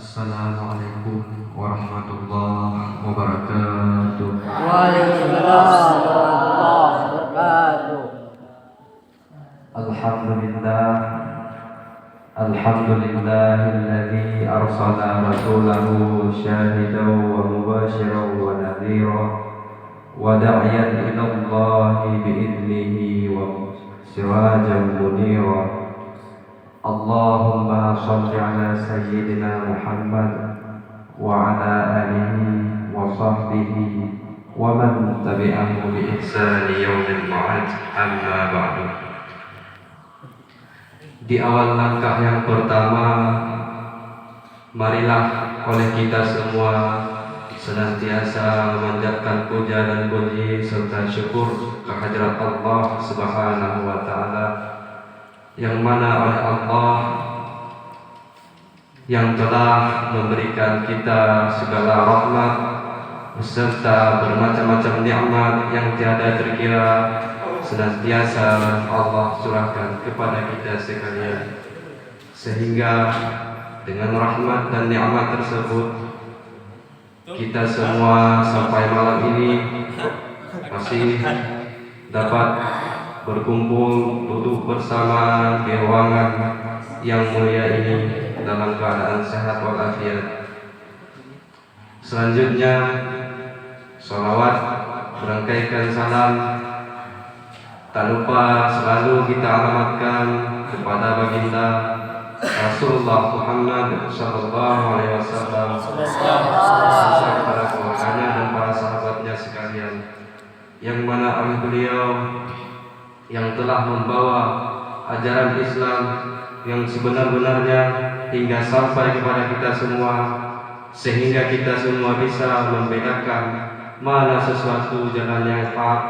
Assalamualaikum warahmatullahi wabarakatuh. Waalaikumsalam warahmatullahi wabarakatuh. Alhamdulillahilladzi arsala rasulahu syahidan wa mubasyiran wa nadhiran wa da'iyan ila Allahi bi'idnihi wa sirajan munira. Allahumma shalli ala sayyidina Muhammad wa ala alihi wa sahbihi wa man tabi'ahu bi ihsani yaumil ma'ad, amma ba'du. Di awal langkah yang pertama, marilah oleh kita semua senantiasa memanjatkan puja dan puji serta syukur kehadirat Allah Subhanahu wa taala, yang mana oleh Allah yang telah memberikan kita segala rahmat beserta bermacam-macam nikmat yang tiada terkira, senantiasa Allah curahkan kepada kita sekalian, sehingga dengan rahmat dan nikmat tersebut kita semua sampai malam ini masih dapat berkumpul duduk bersama di ruangan yang mulia ini dalam keadaan sehat walafiat. Selanjutnya, sholawat berangkaikan salam tak lupa selalu kita alamatkan kepada baginda Rasulullah Muhammad sallallahu alaihi wasallam, serta para keluarganya dan para sahabatnya sekalian, yang mana oleh beliau yang telah membawa ajaran Islam yang sebenar-benarnya hingga sampai kepada kita semua, sehingga kita semua bisa membedakan mana sesuatu jalan yang hak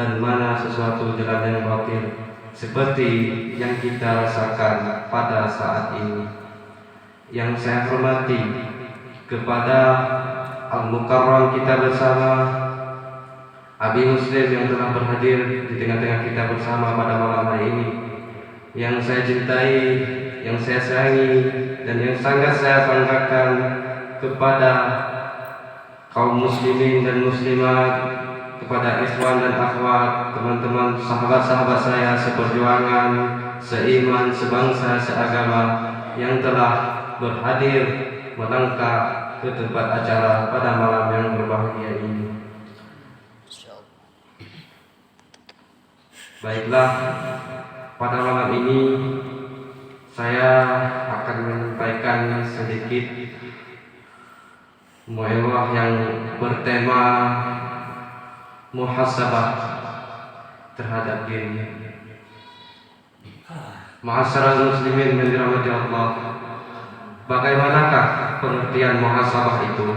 dan mana sesuatu jalan yang batil, seperti yang kita rasakan pada saat ini. Yang saya hormati kepada Al-Mukarram kita bersama, Abi Muslim yang telah berhadir di tengah-tengah kita bersama pada malam hari ini, yang saya cintai, yang saya sayangi, dan yang sangat saya banggakan kepada kaum muslimin dan muslimat, kepada ikhwan dan akhwat, teman-teman sahabat-sahabat saya seperjuangan, seiman, sebangsa, seagama, yang telah berhadir melangkah ke tempat acara pada malam yang berbahagia ini. Baiklah, pada malam ini saya akan menyampaikan sedikit muhawirah yang bertema muhasabah terhadap diri. Ma'asyiral muslimin yang dirahmati Allah, bagaimanakah pengertian muhasabah itu?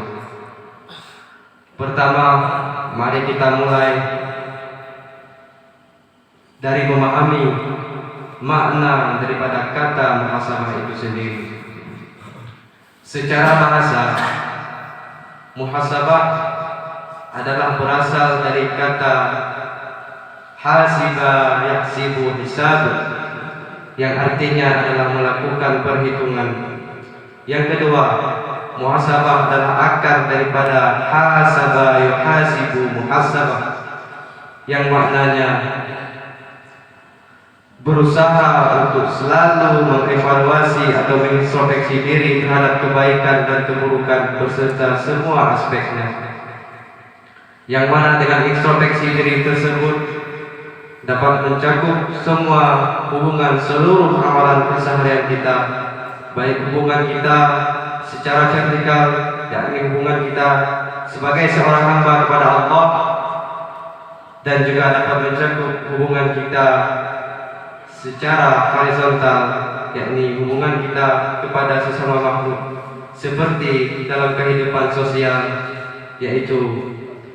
Pertama, mari kita mulai dari memahami makna daripada kata muhasabah itu sendiri. Secara bahasa, muhasabah adalah berasal dari kata hasiba yahsibu hisab, yang artinya adalah melakukan perhitungan. Yang kedua, muhasabah adalah akar daripada hasaba yuhasibu muhasabah, yang maknanya berusaha untuk selalu mengevaluasi atau mengintrospeksi diri terhadap kebaikan dan keburukan beserta semua aspeknya, yang mana dengan introspeksi diri tersebut dapat mencakup semua hubungan seluruh amalan keseharian kita, baik hubungan kita secara vertikal, yakni hubungan kita sebagai seorang hamba kepada Allah, dan juga dapat mencakup hubungan kita secara horizontal, yakni hubungan kita kepada sesama makhluk, seperti dalam kehidupan sosial, yaitu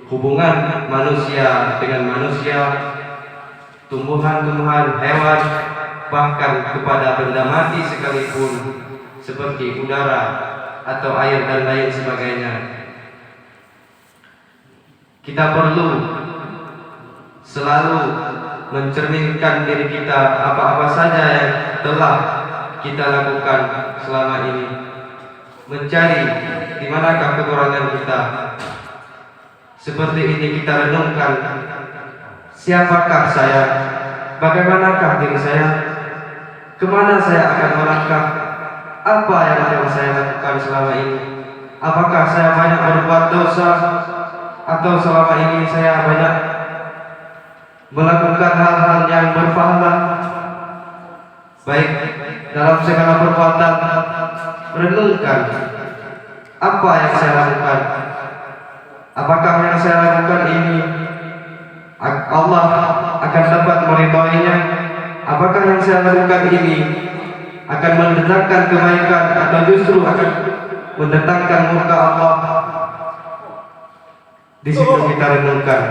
hubungan manusia dengan manusia, tumbuhan-tumbuhan, hewan, bahkan kepada benda mati sekalipun, seperti udara atau air dan lain sebagainya. Kita perlu selalu mencerminkan diri kita apa-apa saja yang telah kita lakukan selama ini, mencari di manakah kekurangan kita. Seperti ini kita renungkan, siapakah saya? Bagaimanakah diri saya? Kemana saya akan melangkah? Apa yang telah saya lakukan selama ini? Apakah saya banyak berbuat dosa? Atau selama ini saya banyak melakukan hal-hal yang berpahala? Baik, dalam segala perbuatan, renungkan apa yang saya lakukan. Apakah yang saya lakukan ini Allah akan dapat meridhoinya? Apakah yang saya lakukan ini akan mendatangkan kebaikan atau justru akan mendatangkan murka Allah? Di situ kita renungkan.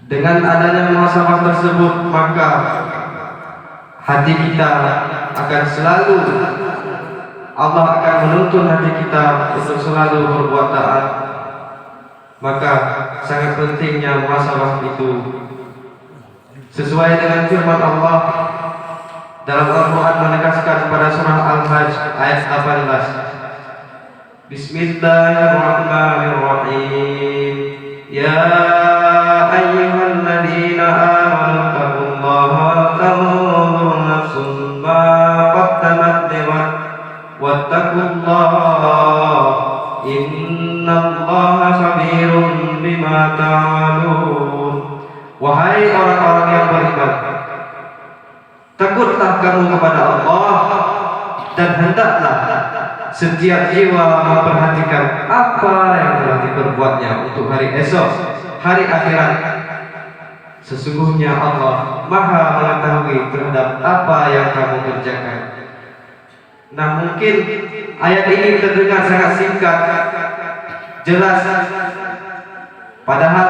Dengan adanya muhasabah tersebut, maka hati kita akan selalu, Allah akan menuntun hati kita untuk selalu berbuat taat. Maka sangat pentingnya muhasabah itu. Sesuai dengan firman Allah dalam Al-Quran menegaskan pada surah Al-Hajj ayat 18. Bismillahirrahmanirrahim. Ya ayyuhalladzina amanu taqullaha wa tanzur nafsum ma qaddamat lighad wattaqullaha innallaha khabirun bima ta'malun. Wahai orang-orang yang beriman, takutlah kamu kepada Allah dan hendaklah setiap jiwa memperhatikan apa yang telah diperbuatnya untuk hari esok, hari akhirat. Sesungguhnya Allah Maha mengetahui terhadap apa yang kamu kerjakan. Nah, mungkin ayat ini terdengar sangat singkat, jelas, padahal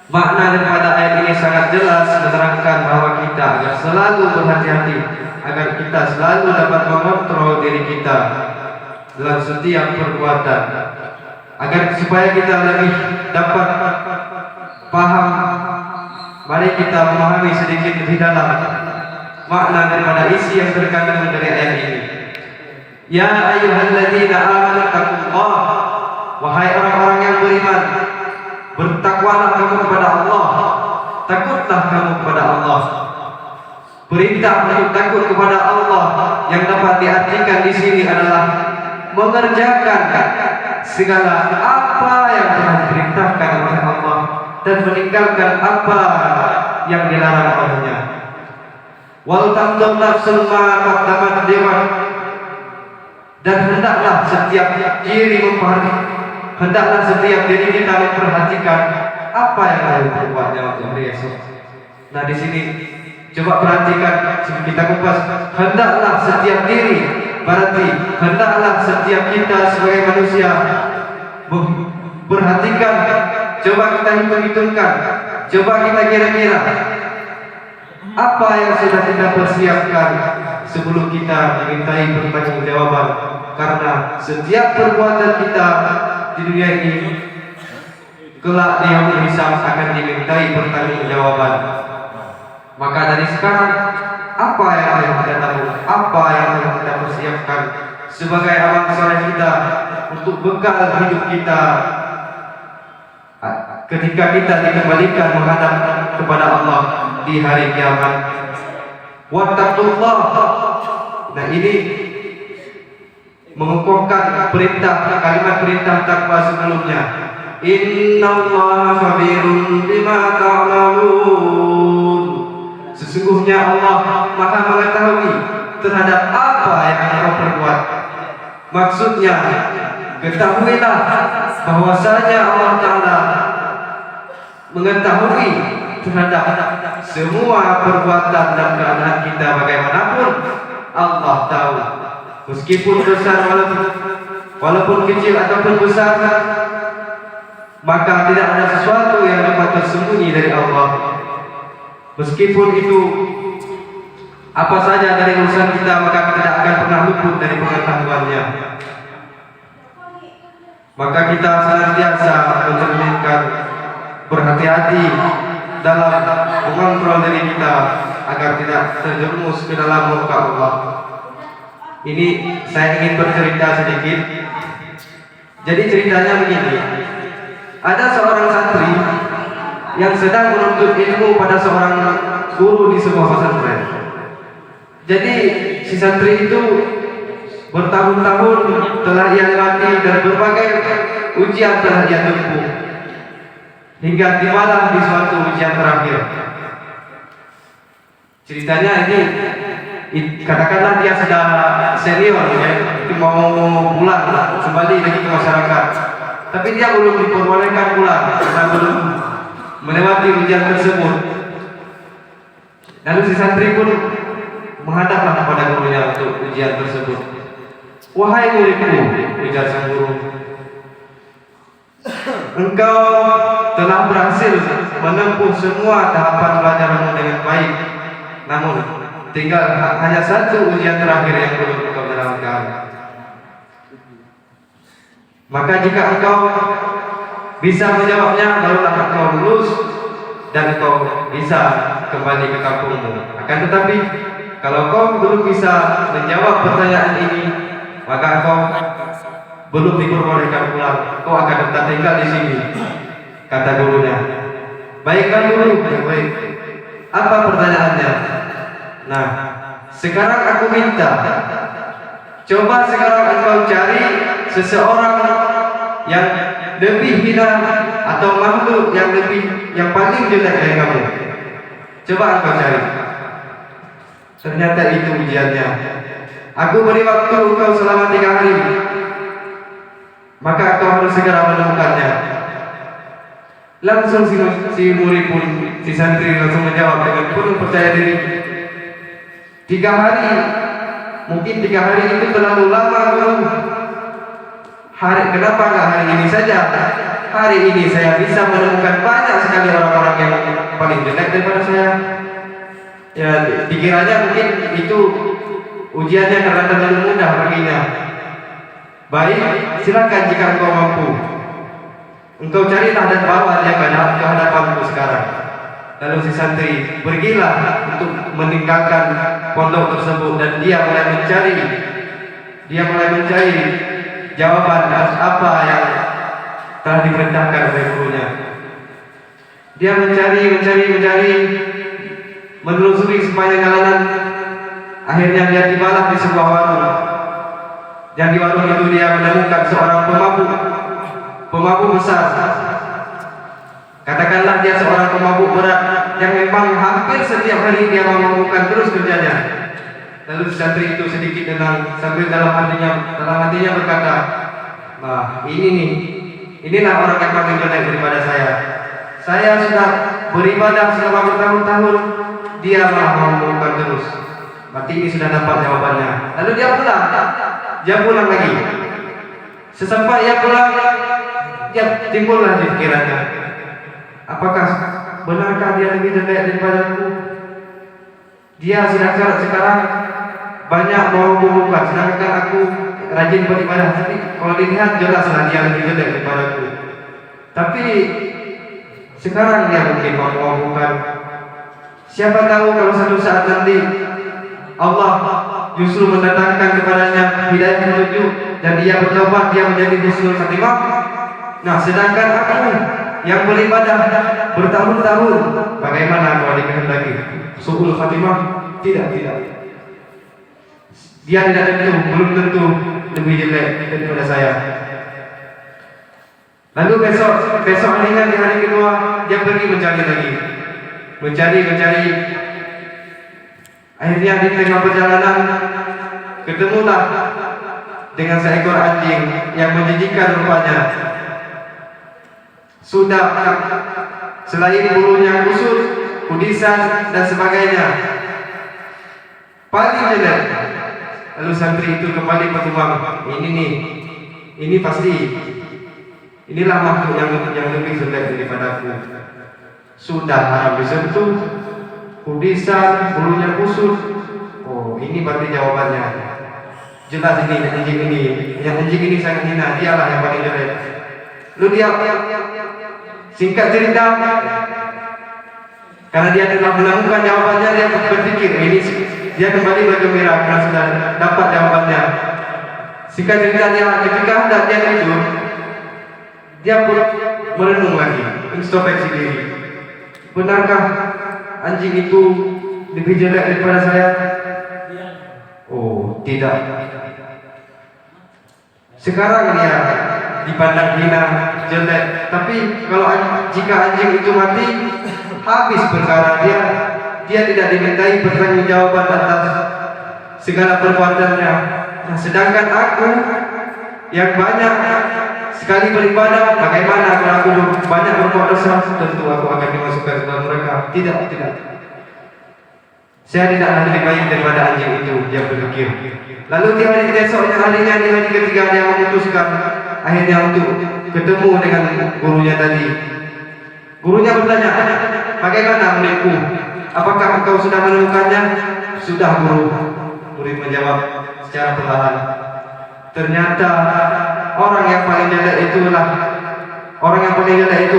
makna daripada ayat ini sangat jelas menerangkan bahwa kita agar selalu berhati-hati, agar kita selalu dapat mengontrol diri kita dalam setiap perbuatan, agar supaya kita lebih dapat paham. Mari kita memahami sedikit lebih dalam makna daripada isi yang terkandung dari ayat ini. Ya ayyuhalladzina amanu taqullah, wahai orang-orang yang beriman, bertakwalah kamu kepada Allah, takutlah kamu kepada Allah. Perintah untuk takut kepada Allah yang dapat diartikan di sini adalah mengerjakan segala apa yang telah diperintahkan oleh Allah dan meninggalkan apa yang dilarang olehnya. Wal tanzur nafsun ma qaddamat lighad, dan hendaklah setiap diri hendaklah setiap diri kita memperhatikan apa yang akan diperbuatnya untuk hari esok. Nah, di sini coba perhatikan, kita kupas. Hendaklah setiap diri, berarti hendaklah setiap kita sebagai manusia perhatikan. Coba kita hitung-hitungkan, coba kita kira-kira apa yang sudah kita persiapkan sebelum kita dimintai pertanggungjawaban. Karena setiap perbuatan kita di dunia ini kelak di yaumul hisab akan dimintai pertanggungjawaban. Maka dari sekarang, apa yang telah kita tahu, apa yang telah kita persiapkan sebagai amal soleh kita untuk bekal hidup kita ketika kita dikembalikan menghadap kepada Allah di hari kiamat. Wattaqullah. Nah, ini mengukuhkan kalimat perintah takwa sebelumnya. Innallaha khabirun bima ta'malun. Sesungguhnya Allah Maha mengetahui terhadap apa yang kau perbuat. Maksudnya, ketahuilah bahwasanya Allah Ta'ala mengetahui terhadap semua perbuatan dan keadaan kita bagaimanapun. Allah tahu, meskipun besar walaupun kecil ataupun besar, maka tidak ada sesuatu yang dapat tersembunyi dari Allah. Meskipun itu apa saja dari urusan kita, maka tidak akan pernah luput dari pengetahuannya. Maka kita senantiasa mencerminkan, berhati-hati dalam mengontrol diri kita agar tidak terjerumus ke dalam murka Allah. Ini saya ingin bercerita sedikit. Jadi ceritanya begini. Ada seorang santri yang sedang menuntut ilmu pada seorang guru di sebuah pesantren. Jadi si santri itu bertahun-tahun telah ia lewati dan berbagai ujian telah ia tempuh, hingga tibalah di suatu ujian terakhir. Ceritanya ini katakanlah dia sudah senior ya, mau pulang kembali lagi ke masyarakat, tapi dia belum diperbolehkan pulang karena belum melewati ujian tersebut. Lalu si santri pun menghadaplah kepada gurunya untuk ujian tersebut. Wahai muridku, ujar sang guru, engkau telah berhasil menempuh semua tahapan belajarmu dengan baik. Namun tinggal hanya satu ujian terakhir yang belum engkau jalankan. Maka jika engkau bisa menjawabnya, barulah engkau lulus dan engkau bisa kembali ke kampungmu. Akan tetapi kalau kau belum bisa menjawab pertanyaan ini, maka engkau belum diperbolehkan pulang. Kau akan tetap tinggal di sini, kata gurunya. Baiklah guru, baik. Apa pertanyaannya? Nah, sekarang aku minta, coba sekarang engkau cari seseorang yang lebih hina atau makhluk yang paling jelek dari kamu. Coba engkau cari. Ternyata itu ujiannya. Aku beri waktu engkau selama 3 hari, maka engkau harus segera menemukannya. Langsung si murid pun, si santri langsung menjawab dengan penuh percaya diri. 3 hari, mungkin 3 hari itu terlalu lama guru. Kenapa enggak hari ini saja? Hari ini saya bisa menemukan banyak sekali orang-orang yang paling jelek daripada saya. Ya, pikirannya mungkin itu ujiannya karena terlalu mudah baginya. Baik, silakan jika engkau mampu. Engkau carilah dan bawa dia ke hadapanku sekarang. Lalu si santri pergilah untuk meninggalkan pondok tersebut dan dia mulai mencari jawaban atas apa yang telah diperintahkan oleh gurunya. Dia mencari, menelusuri sepanjang jalanan. Akhirnya dia tibalah di sebuah warung. Dan di warung itu dia menemukan seorang pemabuk besar. Katakanlah dia seorang pemabuk berat yang memang hampir setiap hari dia memabukkan terus kerjanya. Lalu santri itu sedikit tenang sambil dalam hatinya berkata, nah inilah orang yang paling jelek daripada saya. Saya sudah beribadah selama bertahun-tahun, dia malah memabukkan terus. Berarti ini sudah dapat jawabannya. Lalu dia pulang lagi. Sesampai ia pulang, dia timbullah di pikirannya, apakah benarkah dia lebih jelek daripadaku? Dia sekarang banyak memabukkan, sedangkan aku rajin beribadah. Tapi kalau dilihat jelaslah dia lebih jelek daripadaku. Tapi sekarang dia mungkin memabukkan. Siapa tahu kalau satu saat nanti Allah justru mendatangkan kepadanya hidayah petunjuk dan dia bertobat, dia menjadi husnul khatimah. Nah, sedangkan aku yang beribadah bertahun-tahun, bagaimana kalau dikehendaki suul khatimah? Tidak. Dia belum tentu lebih jelek daripada saya. Lalu besok harinya, di hari kedua dia pergi mencari lagi. Mencari. Akhirnya di tengah perjalanan ketemulah dengan seekor anjing yang menjijikkan rupanya. Sudah selain bulunya kusut, kudisan dan sebagainya, paling jelek. Lalu santri itu kembali bergumam, ini pasti inilah makhluk yang lebih jelek daripadaku. Sudah haram disentuh, kudisan, bulunya kusut. Oh, ini berarti jawabannya. Jelas ini anjing ini sangat hina, dialah yang paling jelek. Lalu dia singkat cerita, Karena dia telah menemukan jawabannya, dia berpikir ini dia kembali bergembira karena sudah dapat jawabannya. Singkat cerita, dia ketika hendak dia tidur, dia pun merenung lagi, introspeksi diri. Benarkah anjing itu lebih jelek daripada saya? Oh, tidak. Sekarang dia dipandang hina, jelek. Tapi kalau jika anjing itu mati, habis perkara dia. Dia tidak dimintai pertanggungjawaban atas segala perbuatannya. Nah, sedangkan aku yang banyak sekali beribadah, bagaimana kalau aku banyak berbuat dosa? Tentu aku akan dimasukkan ke dalam neraka. Tidak. Saya tidaklah lebih baik daripada anjing itu, dia berpikir. Lalu di hari esoknya harinya, di hari ketiga dia memutuskan akhirnya untuk ketemu dengan gurunya tadi. Gurunya bertanya, bagaimana muridku? Apakah engkau sudah menemukannya? Sudah, guru. Murid menjawab secara perlahan. Ternyata orang yang paling jelek itu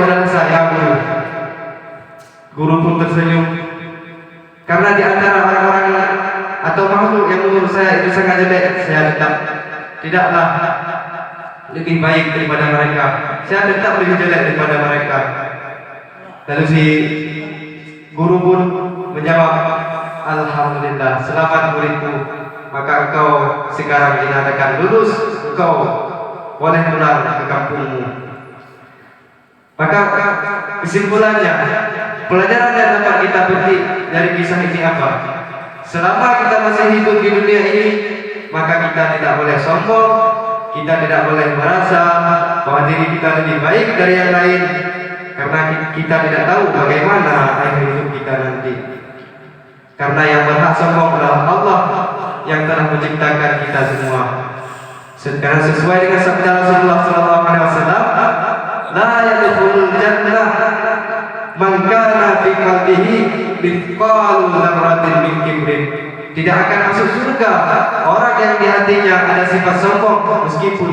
adalah saya, guru. Guru pun tersenyum. Karena di antara orang-orang atau makhluk yang menurut saya itu sangat jelek, saya tetap tidaklah lebih baik daripada mereka. Saya tetap lebih jelek daripada mereka. Lalu si guru pun menjawab, alhamdulillah, selamat muridku. Maka engkau sekarang dinyatakan lulus, engkau boleh pulang ke kampungmu. Maka kesimpulannya, pelajaran yang dapat kita petik dari kisah ini apa? Selama kita masih hidup di dunia ini, maka kita tidak boleh sombong, kita tidak boleh merasa bahwa diri kita lebih baik dari yang lain, karena kita tidak tahu bagaimana akhir hidup kita nanti. Karena yang berhak sombong adalah Allah yang telah menciptakan kita semua. Karena sesuai dengan sabda Rasulullah SAW, la yadkhulul jannah man kana fi qalbihi mithqalu dzarratin min kibrin. Tidak akan masuk surga orang yang di hatinya ada sifat sombong meskipun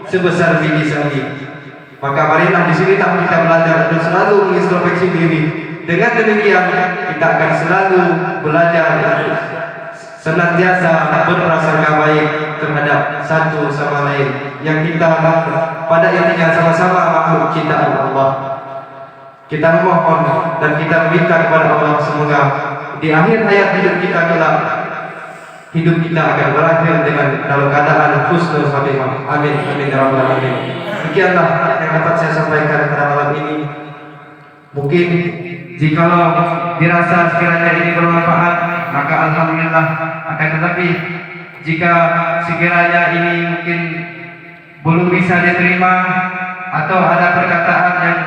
sebesar biji sawi. Maka marilah di sini kita belajar dan selalu mengintrospeksi diri. Dengan demikian kita akan selalu belajar senantiasa berprasangka baik terhadap satu sama lain yang kita pada intinya sama-sama makhluk ciptaan Allah. Kita memohon dan kita minta kepada Allah semoga di akhir hayat hidup kita kelak hidup kita akan berakhir dengan dalam keadaan husnul khatimah. Amin amin ya rabbal alamin. Demikianlah yang dapat saya sampaikan pada malam ini. Mungkin jikalau dirasa sekiranya ini bermanfaat, maka alhamdulillah. Akan tetapi jika sekiranya ini mungkin belum bisa diterima atau ada perkataan yang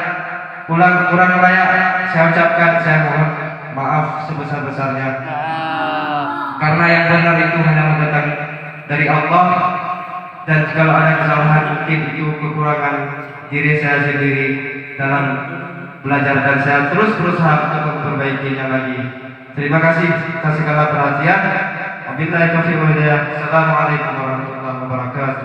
kurang layak, saya ucapkan saya mohon maaf sebesar-besarnya. Karena yang benar itu hanya datang dari Allah, dan kalau ada kesalahan mungkin itu kekurangan diri saya sendiri dalam belajar, dan saya terus berusaha untuk memperbaikinya lagi. Terima kasih atas segala perhatian. Wabillahi taufiq wal hidayah. Assalamualaikum warahmatullahi wabarakatuh.